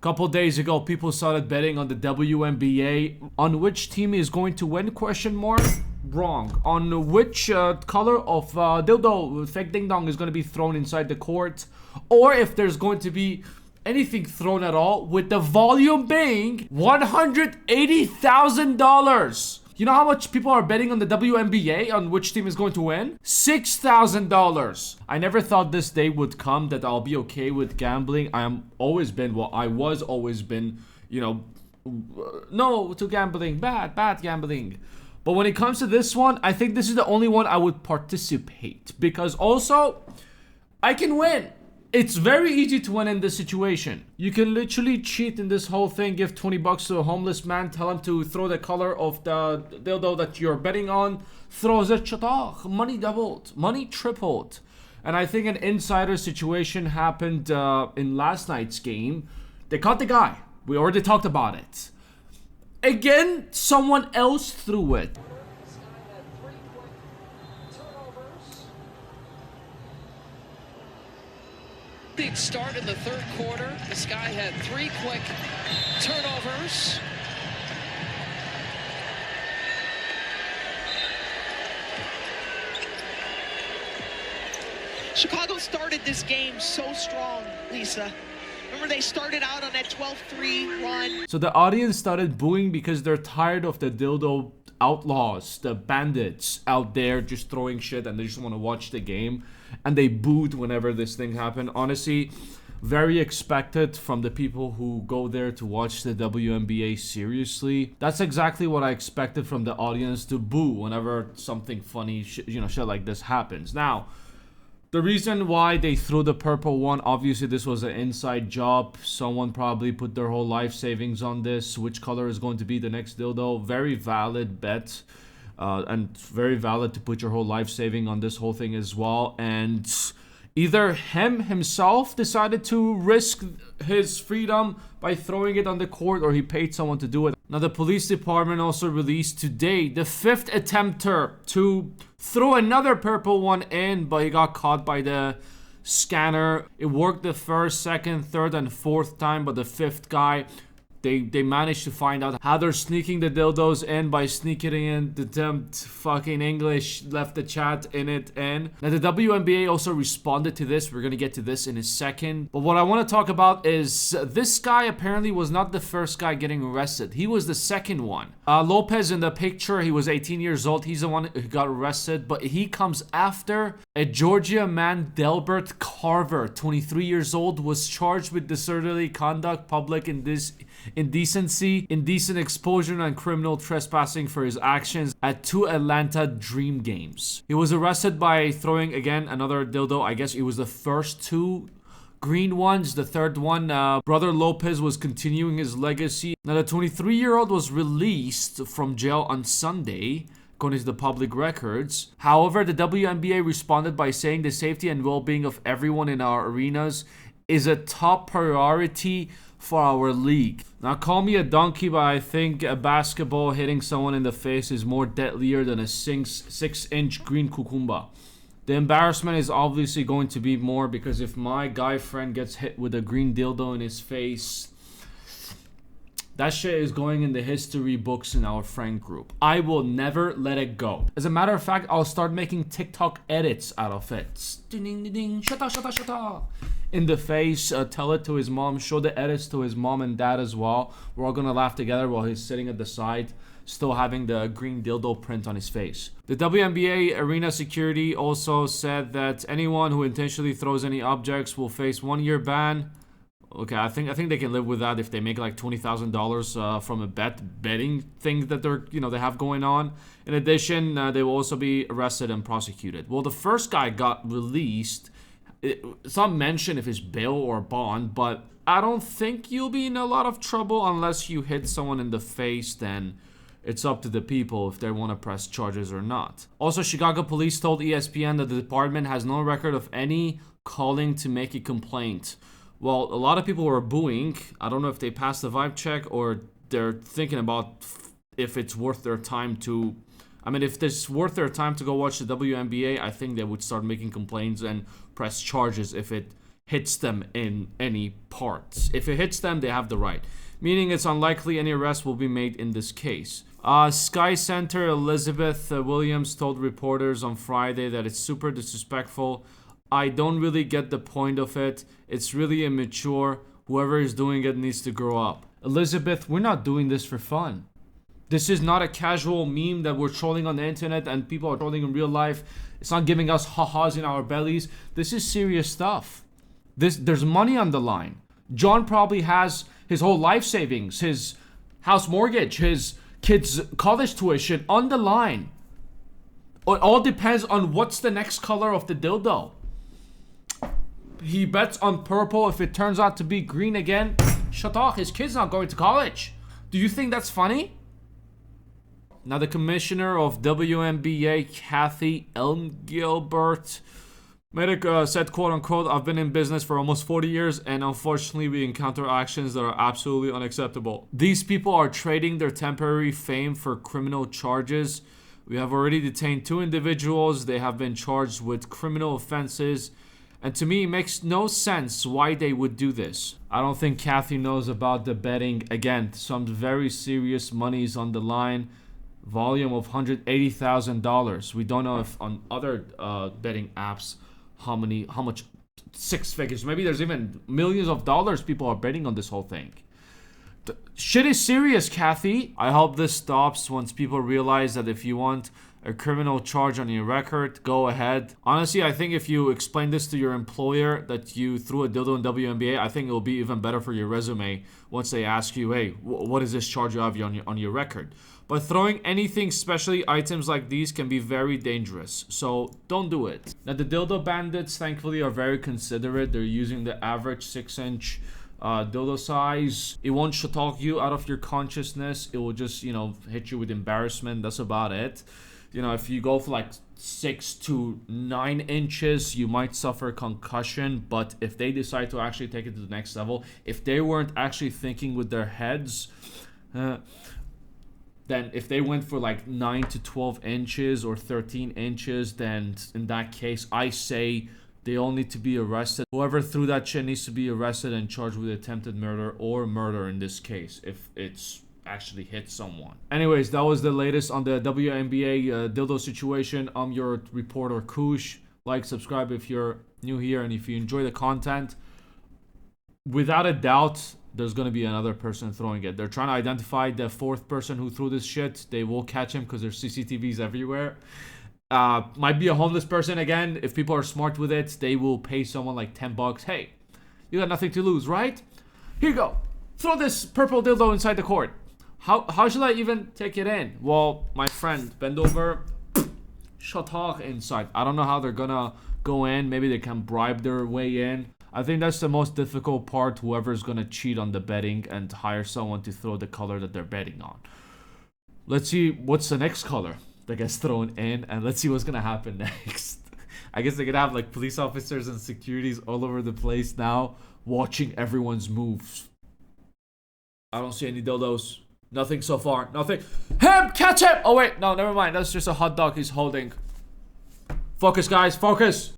Couple days ago, people started betting on the WNBA. On which team is going to win? Question mark. Wrong. On which color of dildo fake ding dong is going to be thrown inside the court, or if there's going to be anything thrown at all, with the volume being $180,000. You know how much people are betting on the WNBA on which team is going to win? $6,000. I never thought this day would come that I'll be okay with gambling. I was always been, you know, no to gambling, bad gambling. But when it comes to this one, I think this is the only one I would participate, because also I can win. It's very easy to win in this situation. You can literally cheat in this whole thing, give 20 bucks to a homeless man, tell him to throw the color of the dildo that you're betting on, throws it, money doubled, money tripled. And I think an insider situation happened in last night's game. They caught the guy. We already talked about it. Again, someone else threw it. Start in the third quarter. This guy had 3 quick turnovers. Chicago started this game so strong, Lisa. Remember, they started out on that 12-3 run. So the audience started booing because they're tired of the dildo outlaws, the bandits out there just throwing shit, and they just want to watch the game. And they booed whenever this thing happened. Honestly, very expected from the people who go there to watch the WNBA seriously. That's exactly what I expected from the audience, to boo whenever something funny, shit like this happens. Now, the reason why they threw the purple one, obviously this was an inside job. Someone probably put their whole life savings on this. Which color is going to be the next dildo? Very valid bet. And very valid to put your whole life saving on this whole thing as well. And either himself decided to risk his freedom by throwing it on the court, or he paid someone to do it. Now, the police department also released today the 5th attempter to throw another purple one in, but he got caught by the scanner. It worked the first, second, third, and fourth time, but the 5th guy, They managed to find out how they're sneaking the dildos in by sneaking in. The damn fucking English left the chat in it in. Now, the WNBA also responded to this. We're going to get to this in a second. But what I want to talk about is this guy apparently was not the first guy getting arrested. He was the second one. Lopez in the picture, he was 18 years old. He's the one who got arrested. But he comes after a Georgia man, Delbert Carver, 23 years old, was charged with disorderly conduct, public indecency, indecent exposure, and criminal trespassing for his actions at 2 Atlanta Dream games. He was arrested by throwing, again, another dildo. I guess it was the first 2 green ones. The third one, Brother Lopez was continuing his legacy. Now, the 23-year-old was released from jail on Sunday, according to the public records. However, the WNBA responded by saying the safety and well-being of everyone in our arenas is a top priority for our league. Now, call me a donkey, but I think a basketball hitting someone in the face is more deadlier than a 6-inch green cucumba. The embarrassment is obviously going to be more, because if my guy friend gets hit with a green dildo in his face, that shit is going in the history books in our friend group. I will never let it go. As a matter of fact, I'll start making TikTok edits out of it. Ding, ding, ding, ding. Shut in the face, tell it to his mom, show the edits to his mom and dad as well. We're all gonna laugh together while he's sitting at the side, still having the green dildo print on his face. The WNBA arena security also said that anyone who intentionally throws any objects will face 1-year ban. Okay, I think they can live with that if they make like $20,000 from a betting thing that they have going on. In addition, they will also be arrested and prosecuted. Well, the first guy got released. It's not mentioned if it's bail or bond, but I don't think you'll be in a lot of trouble unless you hit someone in the face. Then it's up to the people if they want to press charges or not. Also, Chicago police told ESPN that the department has no record of any calling to make a complaint. Well, a lot of people were booing. I don't know if they passed the vibe check or they're thinking about if it's worth their time to... I mean, if it's worth their time to go watch the WNBA, I think they would start making complaints and press charges if it hits them in any parts. If it hits them, they have the right. Meaning it's unlikely any arrest will be made in this case. Sky Center Elizabeth Williams told reporters on Friday that it's super disrespectful. I don't really get the point of it. It's really immature. Whoever is doing it needs to grow up. Elizabeth, we're not doing this for fun. This is not a casual meme that we're trolling on the internet and people are trolling in real life. It's not giving us ha-has in our bellies. This is serious stuff. There's money on the line. John probably has his whole life savings, his house mortgage, his kids' college tuition on the line. It all depends on what's the next color of the dildo. He bets on purple. If it turns out to be green again, shut off. His kid's not going to college. Do you think that's funny? Now, the commissioner of WNBA, Cathy Engelbert, said, quote unquote, I've been in business for almost 40 years and unfortunately we encounter actions that are absolutely unacceptable. These people are trading their temporary fame for criminal charges. We have already detained 2 individuals. They have been charged with criminal offenses. And to me, it makes no sense why they would do this. I don't think Cathy knows about the betting. Again, some very serious money is on the line. Volume of $180,000. We don't know if on other betting apps how much 6 figures. Maybe there's even millions of dollars people are betting on this whole thing. Shit is serious, Cathy. I hope this stops once people realize that if you want a criminal charge on your record, go ahead. Honestly, I think if you explain this to your employer that you threw a dildo in WNBA, I think it will be even better for your resume once they ask you, hey, what is this charge you have on your record? But throwing anything, especially items like these, can be very dangerous. So don't do it. Now, the dildo bandits, thankfully, are very considerate. They're using the average 6-inch dildo size. It won't talk you out of your consciousness. It will just, hit you with embarrassment. That's about it. If you go for like 6 to 9 inches, you might suffer concussion. But if they decide to actually take it to the next level, if they weren't actually thinking with their heads, then if they went for like 9 to 12 inches or 13 inches, then in that case, I say they all need to be arrested. Whoever threw that shit needs to be arrested and charged with attempted murder or murder in this case, if it's actually hit someone. Anyways, that was the latest on the WNBA dildo situation. I'm your reporter, Kush. Like, subscribe if you're new here, and if you enjoy the content, without a doubt, there's gonna be another person throwing it. They're trying to identify the 4th person who threw this shit. They will catch him because there's CCTVs everywhere. Might be a homeless person again. If people are smart with it, they will pay someone like $10. Hey, you got nothing to lose, right? Here you go. Throw this purple dildo inside the court. How should I even take it in? Well, my friend, bend over. Shut off inside. I don't know how they're gonna go in. Maybe they can bribe their way in. I think that's the most difficult part. Whoever's gonna cheat on the betting and hire someone to throw the color that they're betting on. Let's see what's the next color that gets thrown in, and let's see what's gonna happen next. I guess they're gonna have like police officers and securities all over the place now, watching everyone's moves. I don't see any dildos. Nothing so far. Nothing. Him! Catch him! Oh wait, no, never mind. That's just a hot dog he's holding. Focus, guys. Focus.